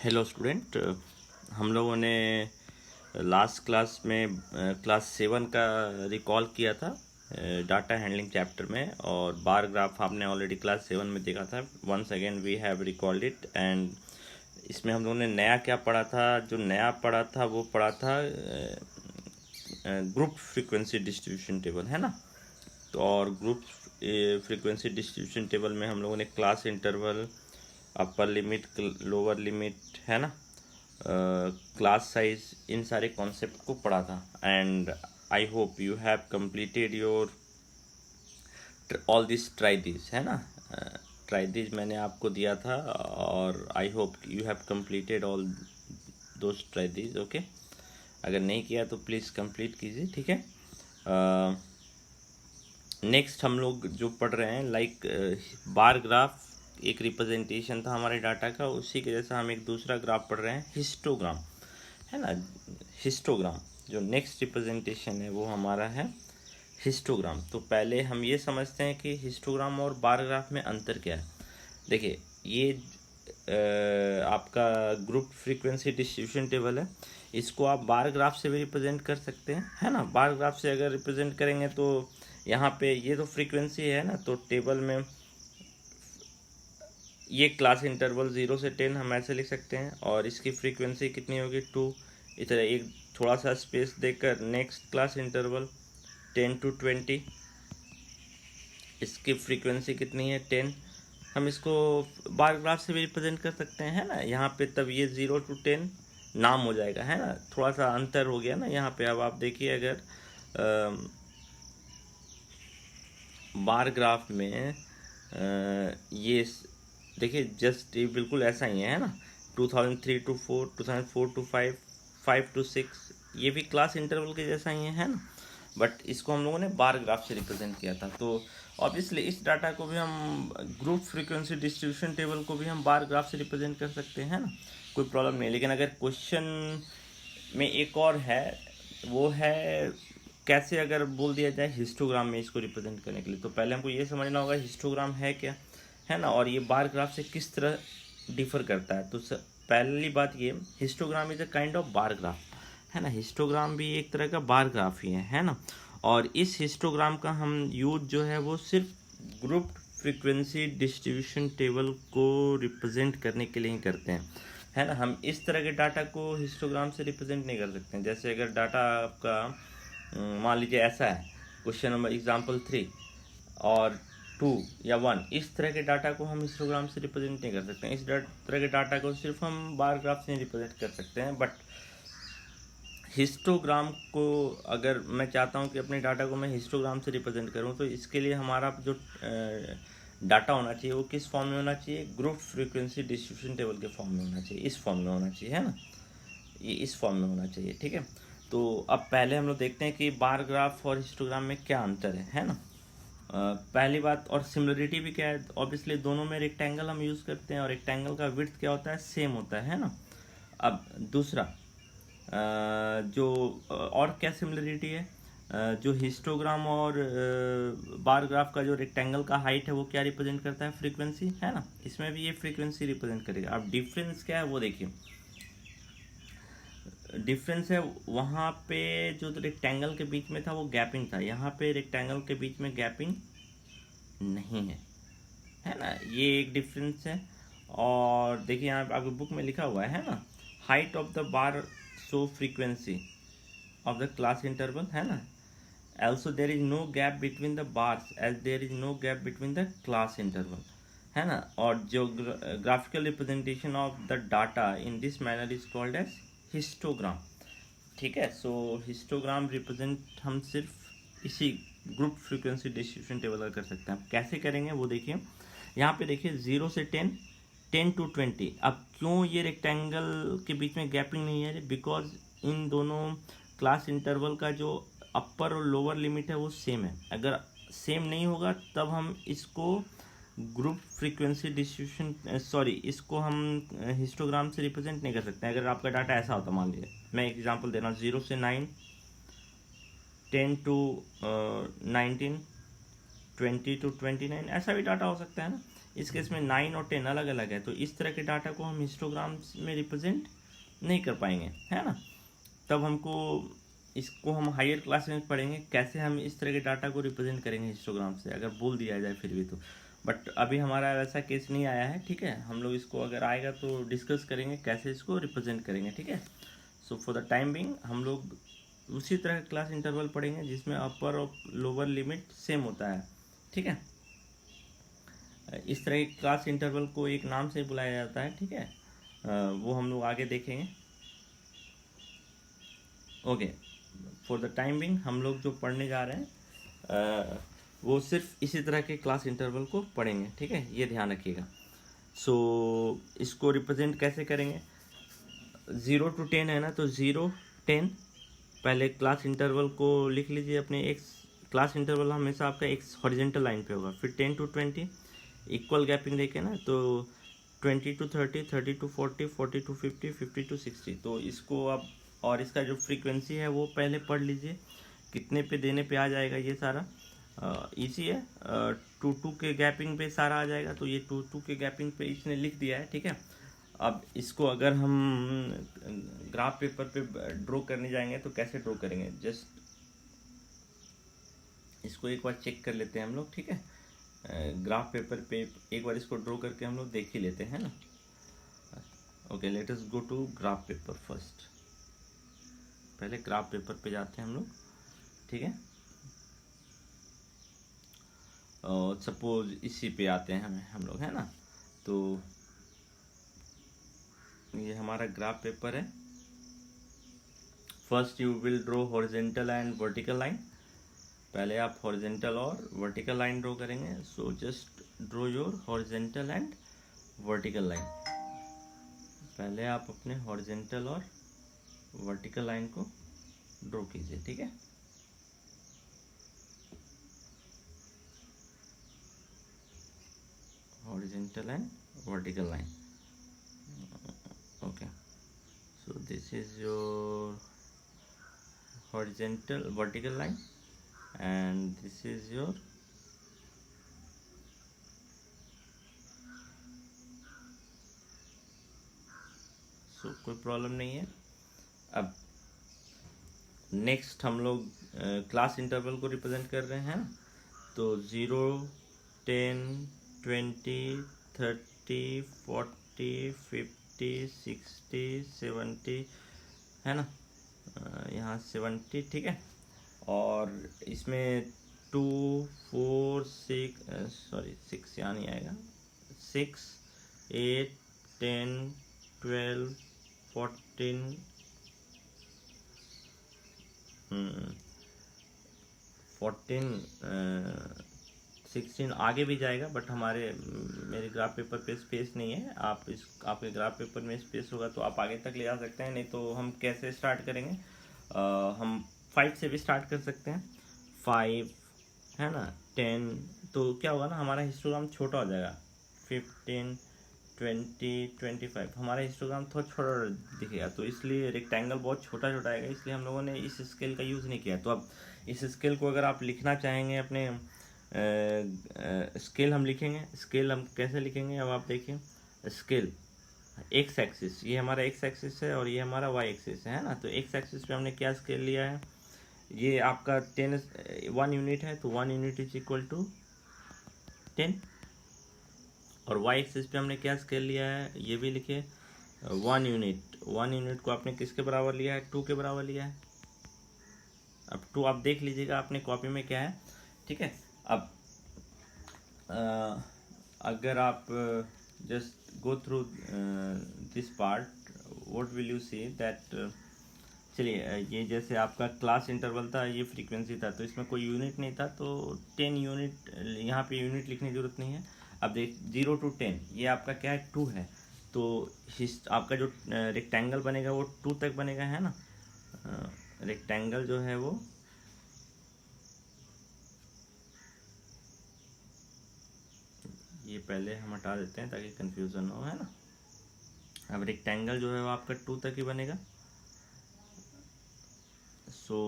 Hello student. हम लोगों ने लास्ट क्लास में क्लास 7 का रिकॉल किया था डाटा हैंडलिंग चैप्टर में, और बार ग्राफ आपने ऑलरेडी क्लास 7 में देखा था। Once again we have recalled it, and इसमें हम लोगों ने नया क्या पढ़ा था। जो नया पढ़ा था वो पढ़ा था ग्रुप फ्रीक्वेंसी डिस्ट्रीब्यूशन टेबल, है ना। तो और ग्रुप फ्रीक्वेंसी डिस्ट्रीब्यूशन टेबल में हम लोगों ने class interval, upper limit, lower limit, है ना, क्लास साइज, इन सारे कॉन्सेप्ट को पढ़ा था। And I hope you have completed your all this try this, है ना। ट्राई दिस मैंने आपको दिया था, और आई hope you have completed all those try this. Okay, अगर नहीं किया तो प्लीज़ कंप्लीट कीजिए, ठीक है। नेक्स्ट हम लोग जो पढ़ रहे हैं, लाइक बार ग्राफ एक रिप्रेजेंटेशन था हमारे डाटा का, उसी के जैसा हम एक दूसरा ग्राफ पढ़ रहे हैं, हिस्टोग्राम, है ना। हिस्टोग्राम जो नेक्स्ट रिप्रेजेंटेशन है वो हमारा है हिस्टोग्राम। तो पहले हम ये समझते हैं कि हिस्टोग्राम और बार ग्राफ में अंतर क्या है। देखिए, ये आपका ग्रुप फ्रीक्वेंसी डिस्ट्रीब्यूशन टेबल है, इसको आप बार ग्राफ से भी रिप्रेजेंट कर सकते हैं, है ना। बार ग्राफ से अगर रिप्रेजेंट करेंगे तो यहाँ पे ये तो फ्रीक्वेंसी है ना, तो टेबल में ये क्लास इंटरवल 0 से 10 हम ऐसे लिख सकते हैं, और इसकी फ्रीक्वेंसी कितनी होगी 2। इस तरह एक थोड़ा सा स्पेस देकर नेक्स्ट क्लास इंटरवल 10 to 20, इसकी फ्रीक्वेंसी कितनी है 10। हम इसको बार ग्राफ से भी रिप्रेजेंट कर सकते हैं, है ना। यहाँ पे तब ये 0 to 10 नाम हो जाएगा, है ना। थोड़ा सा अंतर हो गया ना यहाँ पे। अब आप देखिए, अगर बार ग्राफ में ये देखिए, जस्ट ये बिल्कुल ऐसा ही है ना। 2003 to 4, 2004 to 5, 5 to 6, ये भी क्लास इंटरवल के जैसा ही है ना। बट इसको हम लोगों ने बार ग्राफ से रिप्रेजेंट किया था। तो ऑब्वियसली इस डाटा को भी हम ग्रुप फ्रीक्वेंसी डिस्ट्रीब्यूशन टेबल को भी हम बार ग्राफ से रिप्रेजेंट कर सकते हैं ना, कोई प्रॉब्लम नहीं। लेकिन अगर क्वेश्चन में एक और है, वो है कैसे अगर बोल दिया जाए हिस्टोग्राम में इसको रिप्रेजेंट करने के लिए, तो पहले हमको ये समझना होगा हिस्टोग्राम है क्या, है ना, और ये बार ग्राफ से किस तरह डिफर करता है। तो पहली बात ये, histogram is a kind of bar graph, है ना। हिस्टोग्राम भी एक तरह का बार ग्राफ ही है ना। और इस हिस्टोग्राम का हम यूज जो है वो सिर्फ ग्रुप फ्रीक्वेंसी डिस्ट्रीब्यूशन टेबल को रिप्रेजेंट करने के लिए ही करते हैं, है ना। हम इस तरह के डाटा को हिस्टोग्राम से रिप्रेजेंट नहीं कर सकते हैं। जैसे अगर डाटा आपका मान लीजिए ऐसा है, क्वेश्चन नंबर एग्जाम्पल 3 और 2 या 1, इस तरह के डाटा को हम हिस्टोग्राम से रिप्रेजेंट नहीं कर सकते हैं। इस तरह के डाटा को सिर्फ हम बार ग्राफ से रिप्रेजेंट कर सकते हैं। बट हिस्टोग्राम को अगर मैं चाहता हूं कि अपने डाटा को मैं हिस्टोग्राम से रिप्रेजेंट करूं, तो इसके लिए हमारा जो डाटा होना चाहिए वो किस फॉर्म में होना चाहिए, ग्रुप फ्रीक्वेंसी डिस्ट्रीब्यूशन टेबल के फॉर्म में होना चाहिए, इस फॉर्म में होना चाहिए, है ना। ये इस फॉर्म में होना चाहिए, ठीक है। तो अब पहले हम लोग देखते हैं कि बार ग्राफ और हिस्टोग्राम में क्या अंतर है ना। पहली बात, और सिमिलरिटी भी क्या है, ऑब्वियसली दोनों में रेक्टेंगल हम यूज़ करते हैं, और रेक्टेंगल का विड्थ क्या होता है, सेम होता है ना। अब दूसरा जो और क्या सिमिलरिटी है, जो हिस्टोग्राम और बार ग्राफ का जो रेक्टेंगल का हाइट है वो क्या रिप्रेजेंट करता है, फ्रीक्वेंसी, है ना। इसमें भी ये फ्रीक्वेंसी रिप्रेजेंट करेगा। अब डिफरेंस क्या है वो देखिए, डिफरेंस है वहाँ पे जो रेक्टेंगल के बीच में था वो गैपिंग था, यहाँ पे रेक्टेंगल के बीच में गैपिंग नहीं है ना। ये एक डिफरेंस है। और देखिए यहाँ पे आपकी बुक में लिखा हुआ है ना, height of the bar so frequency of the class interval, है ना। also there is no gap between the bars as there is no gap between the class interval, है ना। और जो graphical representation of the data in this manner is called as histogram, ठीक है। सो histogram represent हम सिर्फ इसी group frequency distribution table का कर सकते हैं। कैसे करेंगे वो देखिए, यहाँ पे देखिए 0 से 10, 10 to 20। अब क्यों ये रेक्टेंगल के बीच में गैपिंग नहीं है, बिकॉज इन दोनों क्लास इंटरवल का जो अपर और लोअर लिमिट है वो सेम है। अगर सेम नहीं होगा तब हम इसको ग्रुप फ्रीक्वेंसी डिस्ट्रीब्यूशन इसको हम हिस्टोग्राम से रिप्रेजेंट नहीं कर सकते हैं। अगर आपका डाटा ऐसा होता, मान लीजिए मैं एग्जांपल दे रहा हूँ, 0 से 9, 10 to 19, 20 to 29, ऐसा भी डाटा हो सकता है ना। इस केस में 9 और 10 अलग अलग है, तो इस तरह के डाटा को हम हिस्टोग्राम में रिप्रेजेंट नहीं कर पाएंगे, है ना। तब हमको इसको हम हायर क्लास में पढ़ेंगे कैसे हम इस तरह के डाटा को रिप्रेजेंट करेंगे हिस्टोग्राम से, अगर बोल दिया जाए फिर भी तो। बट अभी हमारा वैसा केस नहीं आया है, ठीक है। हम लोग इसको अगर आएगा तो डिस्कस करेंगे कैसे इसको रिप्रेजेंट करेंगे, ठीक है। So for the time being हम लोग उसी तरह का क्लास इंटरवल पढ़ेंगे जिसमें अपर और लोअर लिमिट सेम होता है, ठीक है। इस तरह के क्लास इंटरवल को एक नाम से बुलाया जाता है, ठीक है। वो हम लोग आगे देखेंगे। Okay, for the time being हम लोग जो पढ़ने जा रहे हैं वो सिर्फ इसी तरह के क्लास इंटरवल को पढ़ेंगे, ठीक है, ये ध्यान रखिएगा। सो इसको रिप्रेजेंट कैसे करेंगे, 0 to 10 है ना, तो 0 10 पहले क्लास इंटरवल को लिख लीजिए अपने एक्स। क्लास इंटरवल हमेशा आपका एक्स हॉरिजेंटल लाइन पे होगा। फिर 10 to 20 इक्वल गैपिंग देखे ना, तो 20 to 30, 30 to 40, 40 to 50, 50 to 60। तो इसको आप, और इसका जो फ्रीक्वेंसी है वो पहले पढ़ लीजिए, कितने पे देने पे आ जाएगा ये सारा। इजी है, 2 के गैपिंग पे सारा आ जाएगा, तो ये 2 के गैपिंग पे इसने लिख दिया है, ठीक है। अब इसको अगर हम ग्राफ पेपर पे ड्रॉ करने जाएंगे तो कैसे ड्रॉ करेंगे, जस्ट इसको एक बार चेक कर लेते हैं हम लोग, ठीक है। ग्राफ पेपर पे एक बार इसको ड्रॉ करके हम लोग देख ही लेते हैं ना। Okay, let us go to graph paper first. पहले ग्राफ पेपर पे जाते हैं हम लोग, ठीक है। और सपोज इसी पे आते हैं हम लोग, है ना। तो ये हमारा ग्राफ पेपर है। First you will draw horizontal and vertical line. पहले आप हॉरिजेंटल और वर्टिकल लाइन ड्रॉ करेंगे। So just draw your horizontal and vertical line. पहले आप अपने हॉरिजेंटल और वर्टिकल लाइन को ड्रॉ कीजिए, ठीक है। Horizontal and vertical line. Okay, so this is your horizontal vertical line and this is your कोई प्रॉब्लम नहीं है। अब नेक्स्ट हम लोग क्लास इंटरवल को रिप्रेजेंट कर रहे हैं, तो 0 10 20 30 40 50 60 70, है ना। यहाँ 70, ठीक है। और इसमें 2 4 6 यहाँ नहीं आएगा, 6 8 10 12 14 16 आगे भी जाएगा, बट मेरे ग्राफ पेपर पे स्पेस नहीं है। आपके ग्राफ पेपर में स्पेस होगा तो आप आगे तक ले जा सकते हैं, नहीं तो हम कैसे स्टार्ट करेंगे, हम 5 से भी स्टार्ट कर सकते हैं। 5, है ना, 10, तो क्या होगा ना, हमारा हिस्टोग्राम छोटा हो जाएगा। 15 20 25 हमारा हिस्टोग्राम थोड़ा छोटा दिखेगा, तो इसलिए रेक्टेंगल बहुत छोटा छोटा आएगा, इसलिए हम लोगों ने इस स्केल का यूज़ नहीं किया। तो अब इस स्केल को अगर आप लिखना चाहेंगे अपने स्केल हम लिखेंगे। स्केल हम कैसे लिखेंगे, अब आप देखिए, स्केल एक्स एक्सिस, ये हमारा एक्स एक्सिस है और ये हमारा वाई एक्सिस है ना। तो एक्स एक्सिस पे हमने क्या स्केल लिया है, ये आपका 1 यूनिट है, तो 1 यूनिट इज इक्वल टू 10। और वाई एक्सिस पे हमने क्या स्केल लिया है, ये भी लिखे, 1 यूनिट। 1 यूनिट को आपने किसके बराबर लिया है, 2 के बराबर लिया है। अब 2 आप देख लीजिएगा अपने कॉपी में क्या है, ठीक है। अब अगर आप just go through this part, what will you see that, चलिए ये जैसे आपका क्लास इंटरवल था, ये फ्रीक्वेंसी था, तो इसमें कोई यूनिट नहीं था, तो 10 यूनिट, यहाँ पे यूनिट लिखने की जरूरत नहीं है। अब देख 0 to 10 ये आपका क्या है, 2 है, तो आपका जो रेक्टेंगल बनेगा वो 2 तक बनेगा, है ना। रेक्टेंगल जो है वो ये पहले हम हटा देते हैं ताकि कंफ्यूजन हो, है ना। अब रेक्टेंगल जो है वो आपका 2 तक ही बनेगा। सो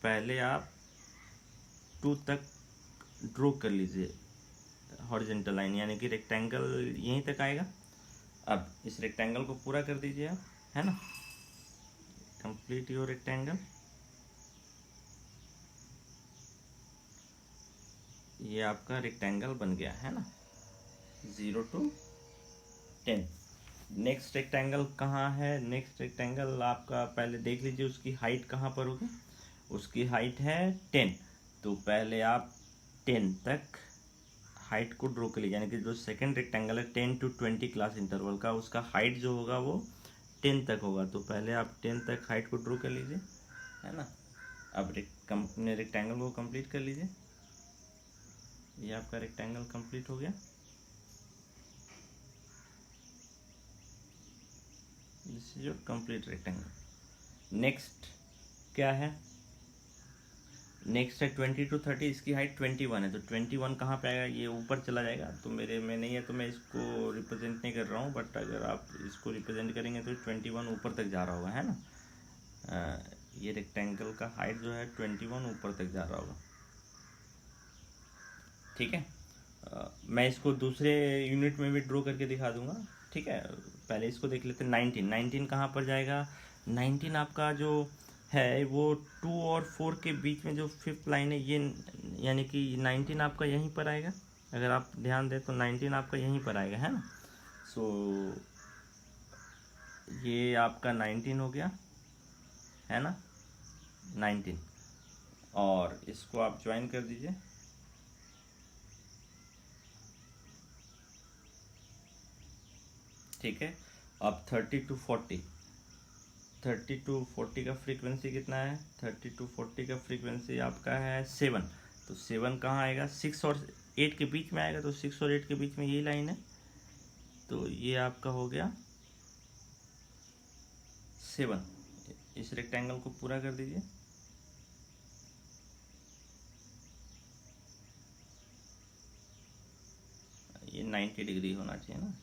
पहले आप 2 तक ड्रॉ कर लीजिए हॉरिजेंटल लाइन, यानी कि रेक्टेंगल यहीं तक आएगा। अब इस रेक्टेंगल को पूरा कर दीजिए आप, है ना, कंप्लीट योर रेक्टेंगल। ये आपका रेक्टेंगल बन गया है ना, 0 to 10। नेक्स्ट रेक्टेंगल कहाँ है? नेक्स्ट रेक्टेंगल आपका पहले देख लीजिए उसकी हाइट कहाँ पर होगी। उसकी हाइट है 10, तो पहले आप 10 तक हाइट को ड्रॉ कर लीजिए, यानी कि जो सेकंड रेक्टेंगल है 10 to 20 क्लास इंटरवल का, उसका हाइट जो होगा वो 10 तक होगा। तो पहले आप 10 तक हाइट को ड्रॉ कर लीजिए, है ना। अब अपने रेक्टेंगल को कंप्लीट कर लीजिए। ये आपका रेक्टेंगल कंप्लीट हो गया। This is your complete rectangle. Next क्या है? नेक्स्ट है 20 to 30, इसकी हाइट 21 है, तो 21 कहाँ पे आएगा? ये ऊपर चला जाएगा, तो मेरे में नहीं है तो मैं इसको रिप्रेजेंट नहीं कर रहा हूँ, बट अगर आप इसको रिप्रेजेंट करेंगे तो 21 ऊपर तक जा रहा होगा, है ना। ये रेक्टेंगल का हाइट जो है 21 ऊपर तक जा रहा होगा, ठीक है। मैं इसको दूसरे यूनिट में भी ड्रॉ करके दिखा दूंगा, ठीक है। पहले इसको देख लेते हैं। 19 कहाँ पर जाएगा? 19 आपका जो है वो 2 और 4 के बीच में जो फिफ्थ लाइन है, ये यानी कि 19 आपका यहीं पर आएगा। अगर आप ध्यान दें तो 19 आपका यहीं पर आएगा, है ना। सो ये आपका 19 हो गया, है ना, 19। और इसको आप ज्वाइन कर दीजिए। ठीक है। अब 30 to 40, 30 to 40 का फ्रीक्वेंसी कितना है? 30 to 40 का फ्रीक्वेंसी आपका है 7। तो 7 कहाँ आएगा? 6 और 8 के बीच में आएगा, तो 6 और 8 के बीच में यही लाइन है, तो ये आपका हो गया 7। इस रेक्टेंगल को पूरा कर दीजिए। ये 90 डिग्री होना चाहिए ना,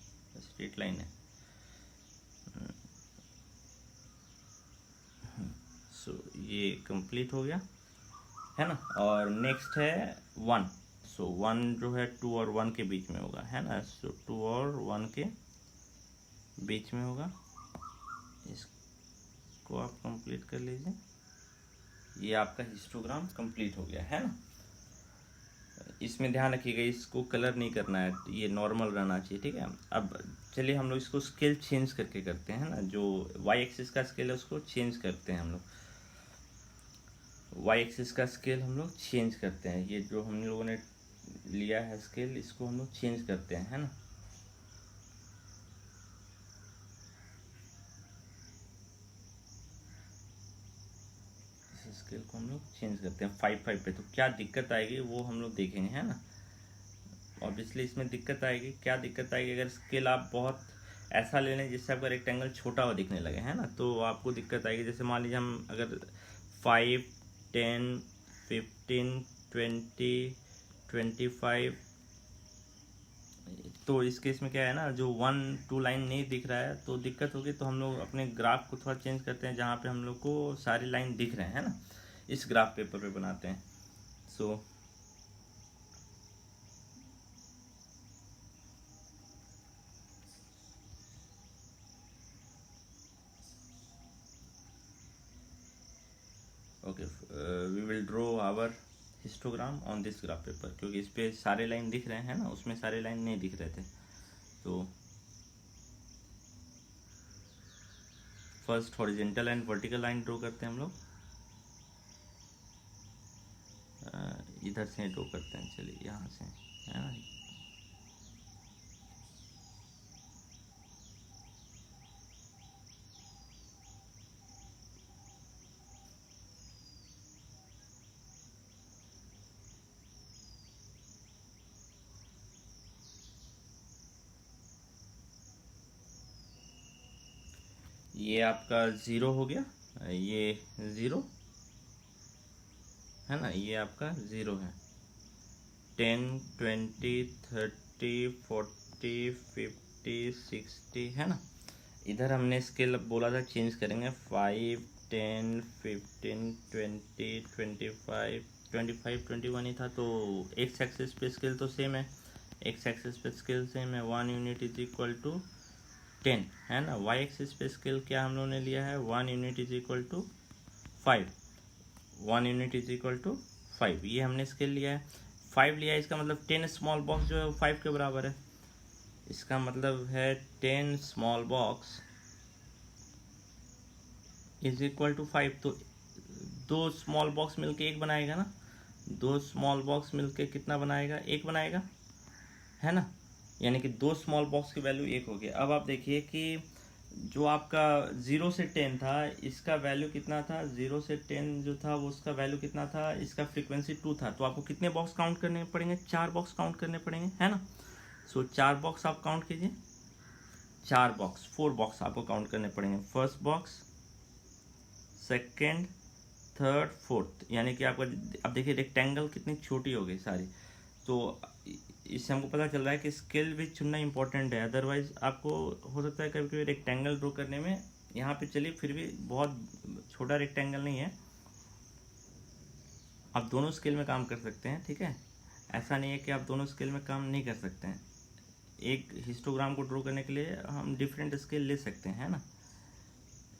स्ट्रेट लाइन है। सो ये कंप्लीट हो गया, है ना। और नेक्स्ट है 1। सो 1 जो है 2 और 1 के बीच में होगा, है ना। सो 2 और 1 के बीच में होगा, इसको आप कंप्लीट कर लीजिए। ये आपका हिस्टोग्राम कंप्लीट हो गया, है ना। इसमें ध्यान रखिएगा इसको कलर नहीं करना है, ये नॉर्मल रहना चाहिए, ठीक है। अब चलिए हम लोग इसको स्केल चेंज करके करते हैं ना, जो वाई एक्सिस का स्केल है उसको चेंज करते हैं हम लोग। वाई एक्सिस का स्केल हम लोग चेंज करते हैं, ये जो हम लोगों ने लिया है स्केल, इसको हम लोग चेंज करते हैं, है ना। इस स्केल को हम लोग चेंज करते हैं 5 पे। तो क्या दिक्कत आएगी वो हम लोग देखेंगे, है ना। ऑब्वियसली इसमें दिक्कत आएगी। क्या दिक्कत आएगी? अगर स्केल आप बहुत ऐसा ले लें जिससे आपका रेक्टेंगल छोटा हुआ दिखने लगे, है ना, तो आपको दिक्कत आएगी। जैसे मान लीजिए हम अगर 5, 10, 15, 20, 25, तो इस केस में क्या है ना, जो 1, 2 लाइन नहीं दिख रहा है तो दिक्कत होगी। तो हम लोग अपने ग्राफ को थोड़ा चेंज करते हैं, जहाँ पे हम लोग को सारी लाइन दिख रहे हैं, है ना, इस ग्राफ पेपर पे बनाते हैं। So okay, we will draw our histogram on this graph paper, क्योंकि इस पे सारे लाइन दिख रहे हैं ना, उसमें सारे लाइन नहीं दिख रहे थे। तो first horizontal and vertical line draw करते हैं हम लोग। इधर से ड्रॉ करते हैं, चलिए यहाँ से, है ना। ये आपका 0 हो गया, ये 0 है ना, ये आपका 0 है। 10, 20, 30, 40, 50, 60, है ना। इधर हमने स्केल बोला था चेंज करेंगे, 5, 10, 15, 20, 25, 21 ही था, तो एक्स एक्सिस पे स्केल तो सेम है, एक्स एक्सिस पे स्केल से मैं 1 यूनिट इज इक्वल टू 10 है ना। वाई एक्सिस पे स्केल क्या हम लोगों ने लिया है, 1 unit is equal to 5, 1 unit is equal to 5, ये हमने स्केल लिया है। 5 लिया है, इसका मतलब 10 स्मॉल बॉक्स जो है वो 5 के बराबर है। इसका मतलब है 10 small box is equal to 5। तो दो स्मॉल बॉक्स मिलके एक बनाएगा ना, दो स्मॉल बॉक्स मिलके कितना बनाएगा, एक बनाएगा, है ना। यानी कि दो स्मॉल बॉक्स की वैल्यू एक हो गया। अब आप देखिए कि जो आपका 0 से 10 था, इसका वैल्यू कितना था, 0 से 10 जो था वो उसका वैल्यू कितना था, इसका फ्रीक्वेंसी 2 था। तो आपको कितने बॉक्स काउंट करने पड़ेंगे, 4 बॉक्स काउंट करने पड़ेंगे, है ना। सो 4 बॉक्स आप काउंट कीजिए, 4 बॉक्स, 4 बॉक्स आपको काउंट करने पड़ेंगे। First box, second, third, fourth, यानी कि आपका अब देखिए रेक्टेंगल कितनी छोटी हो गई सारी। तो इससे हमको पता चल रहा है कि स्केल भी चुनना इंपॉर्टेंट है, अदरवाइज आपको हो सकता है कभी कभी रेक्टेंगल ड्रॉ करने में, यहाँ पे चलिए फिर भी बहुत छोटा रेक्टेंगल नहीं है, आप दोनों स्केल में काम कर सकते हैं, ठीक है। ऐसा नहीं है कि आप दोनों स्केल में काम नहीं कर सकते हैं। एक हिस्टोग्राम को ड्रॉ करने के लिए हम डिफरेंट स्केल ले सकते हैं, है ना।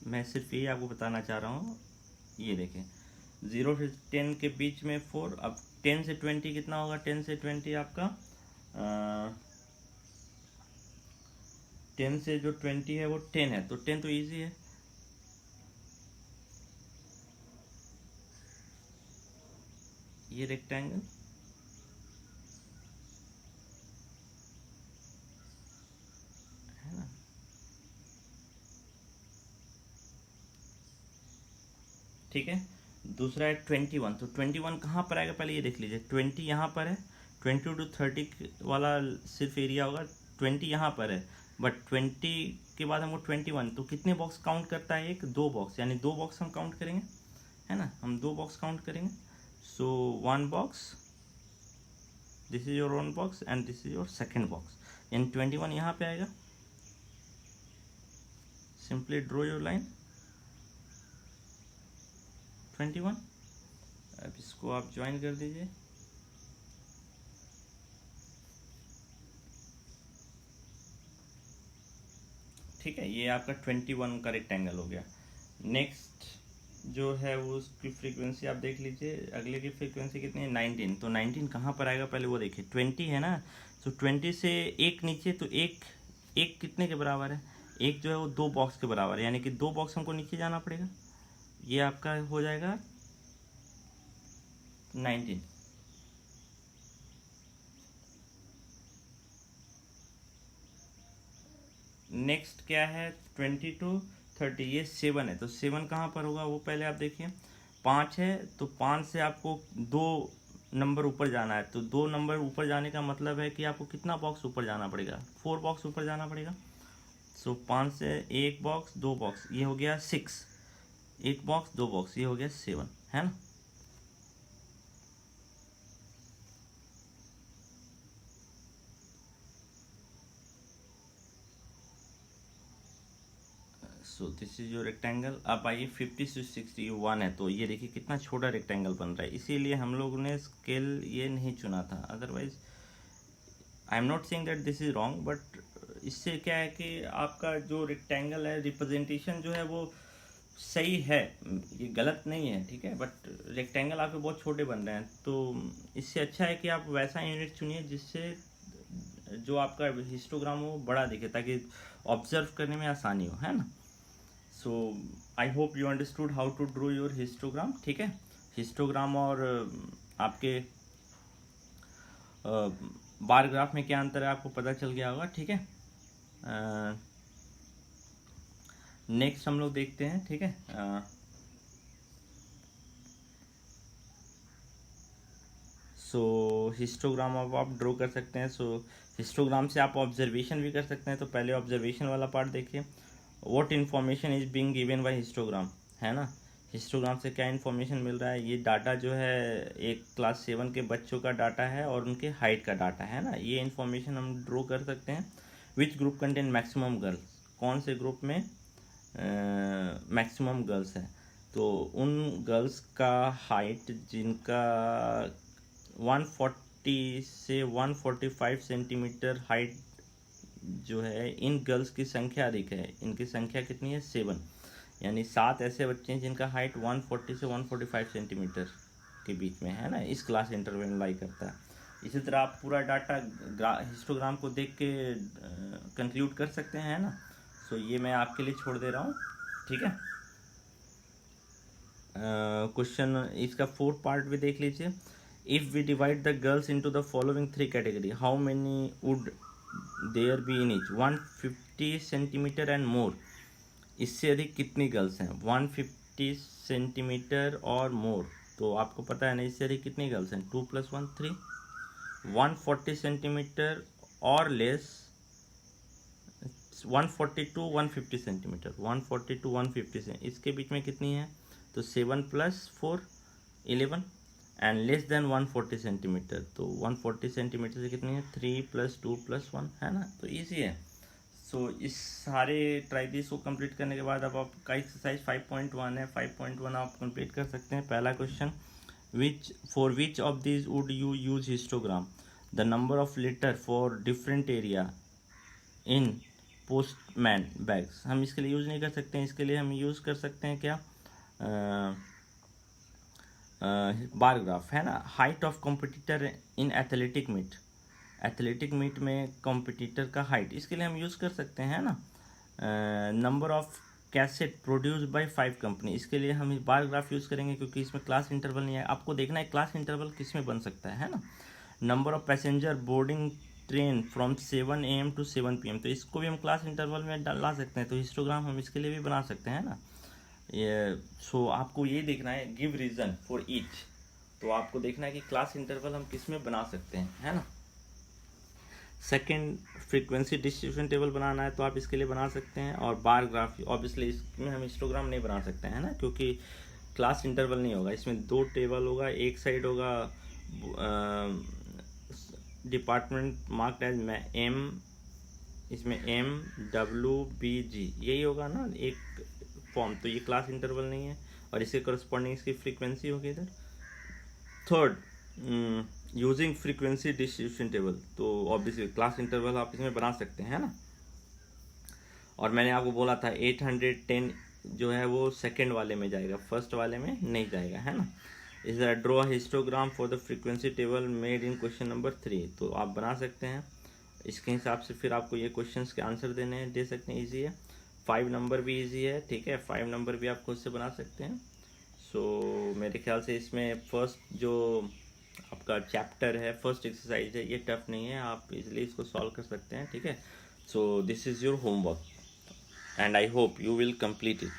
मैं सिर्फ ये आपको बताना चाह रहा हूँ। ये देखें 0 से 10 के बीच में 4, अब 10 से 20 कितना होगा, 10 से 20 आपका 10 से जो 20 है वो 10 है, तो 10 तो इजी है। ये रेक्टेंगल है ना, ठीक है। दूसरा है 21, तो 21 कहाँ पर आएगा पहले ये देख लीजिए। 20 यहाँ पर है, 20 टू 30 वाला सिर्फ एरिया होगा, 20 यहाँ पर है, बट 20 के बाद हमको 21, तो कितने बॉक्स काउंट करता है, एक, 2 बॉक्स, यानी 2 बॉक्स हम काउंट करेंगे, है ना। हम 2 बॉक्स काउंट करेंगे। सो 1 box, this is your 1 box and this is your second box, यानी 21 यहाँ पे आएगा। Simply draw your line 21। अब इसको आप ज्वाइन कर दीजिए। ठीक है, ये आपका 21 का रेक्टेंगल हो गया। नेक्स्ट जो है वो उसकी फ्रीक्वेंसी आप देख लीजिए, अगले की फ्रीक्वेंसी कितनी है, 19। तो 19 कहाँ पर आएगा पहले वो देखिए, 20 है ना। तो 20 से एक नीचे, तो एक एक कितने के बराबर है, एक जो है वो 2 बॉक्स के बराबर है, यानी कि 2 बॉक्स हमको नीचे जाना पड़ेगा। ये आपका हो जाएगा 19। नेक्स्ट क्या है, 20 टू 30, ये 7 है, तो 7 कहाँ पर होगा वो पहले आप देखिए। 5 है, तो 5 से आपको 2 नंबर ऊपर जाना है, तो 2 नंबर ऊपर जाने का मतलब है कि आपको कितना बॉक्स ऊपर जाना पड़ेगा, 4 बॉक्स ऊपर जाना पड़ेगा। सो 5 से 1 बॉक्स, 2 बॉक्स, ये हो गया 6, 1 बॉक्स 2 बॉक्स, ये हो गया 7, है ना। So this is your rectangle. अब आइए 50 से 61 है, तो ये देखिए कितना छोटा रेक्टेंगल बन रहा है, इसीलिए हम लोगों ने स्केल ये नहीं चुना था। Otherwise I am not saying that this is wrong, but इससे क्या है कि आपका जो रेक्टेंगल है रिप्रेजेंटेशन जो है वो सही है, ये गलत नहीं है, ठीक है। बट रेक्टेंगल आपके बहुत छोटे बन रहे हैं, तो इससे अच्छा है कि आप वैसा यूनिट चुनिए जिससे जो आपका हिस्टोग्राम हो बड़ा दिखे, ताकि ऑब्जर्व करने में आसानी हो, है ना। So I hope you understood how to draw your histogram, ठीक है। हिस्टोग्राम और आपके बार ग्राफ में क्या अंतर है आपको पता चल गया होगा, ठीक है। नेक्स्ट हम लोग देखते हैं, ठीक है। सो हिस्टोग्राम अब आप ड्रॉ कर सकते हैं। सो हिस्टोग्राम से आप ऑब्जर्वेशन भी कर सकते हैं। तो पहले ऑब्जर्वेशन वाला पार्ट देखिए, what information is being given by histogram, है ना। हिस्टोग्राम से क्या इन्फॉर्मेशन मिल रहा है, ये डाटा जो है एक क्लास 7 के बच्चों का डाटा है और उनके हाइट का डाटा है ना, ये इन्फॉर्मेशन हम ड्रॉ कर सकते हैं। Which group contain maximum girls, कौन से ग्रुप में मैक्सिमम गर्ल्स है, तो उन गर्ल्स का हाइट जिनका 140 से 145 सेंटीमीटर हाइट जो है, इन गर्ल्स की संख्या अधिक है। इनकी संख्या कितनी है? 7, यानी 7 ऐसे बच्चे हैं जिनका हाइट 140 से 145 सेंटीमीटर के बीच में है ना, इस क्लास इंटरवल में लाई करता है। इसी तरह आप पूरा डाटा हिस्टोग्राम को देख के कंक्लूड कर सकते हैं ना। सो ये मैं आपके लिए छोड़ दे रहा हूँ, ठीक है। क्वेश्चन इसका 4th पार्ट भी देख लीजिए। If we divide the girls into the following 3 category, how many would there be in each? 150 centimetre and more. इससे अधिक कितनी गर्ल्स हैं? 150 सेंटीमीटर और मोर, तो आपको पता है ना, इससे अधिक कितनी गर्ल्स हैं? 2 + 1 3। 140 सेंटीमीटर और लेस 140 to 150 सेंटीमीटर, 140 to 150 से इसके बीच में कितनी है? तो 7 + 4 11, एंड लेस देन 140 सेंटीमीटर, तो 140 सेंटीमीटर से कितनी है? 3 + 2 + 1, है ना। तो ईजी है। सो इस सारे ट्राइबीज को कंप्लीट करने के बाद अब आपका एक्सरसाइज 5.1 है। 5.1 आप कंप्लीट कर सकते हैं। पहला question, for which of this would you use histogram? The number of letter for different area in postman bags. हम इसके लिए यूज़ नहीं कर सकते हैं। इसके लिए हम यूज़ कर सकते हैं क्या? बार ग्राफ, है ना। Height of competitor in athletic meet. Athletic meet में कॉम्पिटिटर का हाइट, इसके लिए हम यूज़ कर सकते हैं ना। Number of cassette produce by 5 company, इसके लिए हम बार ग्राफ यूज़ करेंगे क्योंकि इसमें क्लास इंटरवल नहीं है। आपको देखना है क्लास इंटरवल किस में बन सकता है ना। Number of passenger boarding train from 7 AM to 7 PM, तो इसको भी हम क्लास इंटरवल में ला सकते हैं। तो हिस्टोग्राम हम इसके लिए भी बना सकते हैं ना। ये सो आपको ये देखना है, गिव रीज़न फॉर ईच। तो आपको देखना है कि क्लास इंटरवल हम किस में बना सकते हैं, है ना। सेकेंड, फ्रीक्वेंसी डिस्ट्रीब्यूशन टेबल बनाना है तो आप इसके लिए बना सकते हैं। और बार ग्राफ, ऑब्वियसली इसमें हम हिस्टोग्राम नहीं बना सकते हैं ना, क्योंकि क्लास इंटरवल नहीं होगा। इसमें 2 टेबल होगा, एक साइड होगा डिपार्टमेंट मार्क्ड एज M, इसमें MWBG यही होगा ना एक फॉर्म। तो ये क्लास इंटरवल नहीं है और इसके करस्पॉन्डिंग इसकी फ्रीक्वेंसी होगी इधर। Third, using frequency distribution table, तो ऑब्वियसली क्लास इंटरवल आप इसमें बना सकते हैं ना। और मैंने आपको बोला था 810 जो है वो सेकंड वाले में जाएगा, फर्स्ट वाले में नहीं जाएगा, है ना। इस draw histogram for the frequency table made in question number 3, तो आप बना सकते हैं। इसके हिसाब से फिर आपको ये क्वेश्चंस के आंसर दे सकते हैं। ईजी है। 5 नंबर भी ईजी है, ठीक है। 5 नंबर भी आप खुद से बना सकते हैं। सो मेरे ख्याल से इसमें फर्स्ट जो आपका चैप्टर है, फर्स्ट एक्सरसाइज है, ये टफ नहीं है, आप इजीली इसको सॉल्व कर सकते हैं, ठीक है। So this is your homework and I hope you will complete it.